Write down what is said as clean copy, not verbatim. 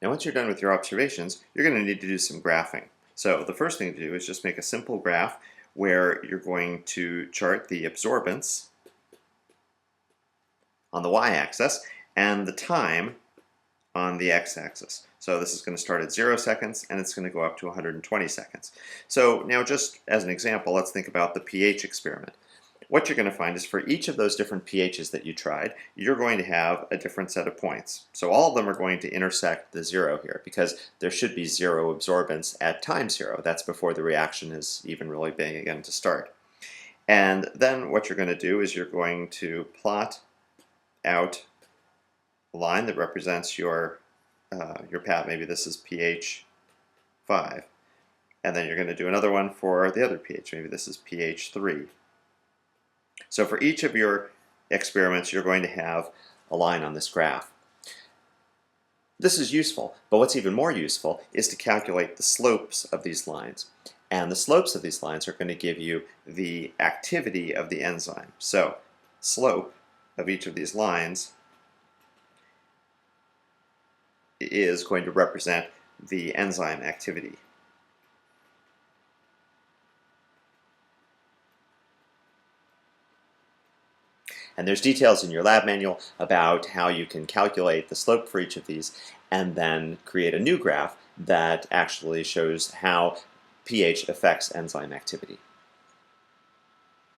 Now once you're done with your observations, you're going to need to do some graphing. So the first thing to do is just make a simple graph where you're going to chart the absorbance on the y-axis and the time on the x-axis. So this is going to start at 0 seconds and it's going to go up to 120 seconds. So now just as an example, let's think about the pH experiment. What you're going to find is for each of those different pHs that you tried, you're going to have a different set of points. So all of them are going to intersect the 0 here because there should be 0 absorbance at time 0. That's before the reaction is even really beginning to start. And then what you're going to do is you're going to plot out a line that represents your path. Maybe this is pH 5. And then you're going to do another one for the other pH. Maybe this is pH 3. So for each of your experiments, you're going to have a line on this graph. This is useful, but what's even more useful is to calculate the slopes of these lines. And the slopes of these lines are going to give you the activity of the enzyme. So slope of each of these lines is going to represent the enzyme activity. And there's details in your lab manual about how you can calculate the slope for each of these and then create a new graph that actually shows how pH affects enzyme activity.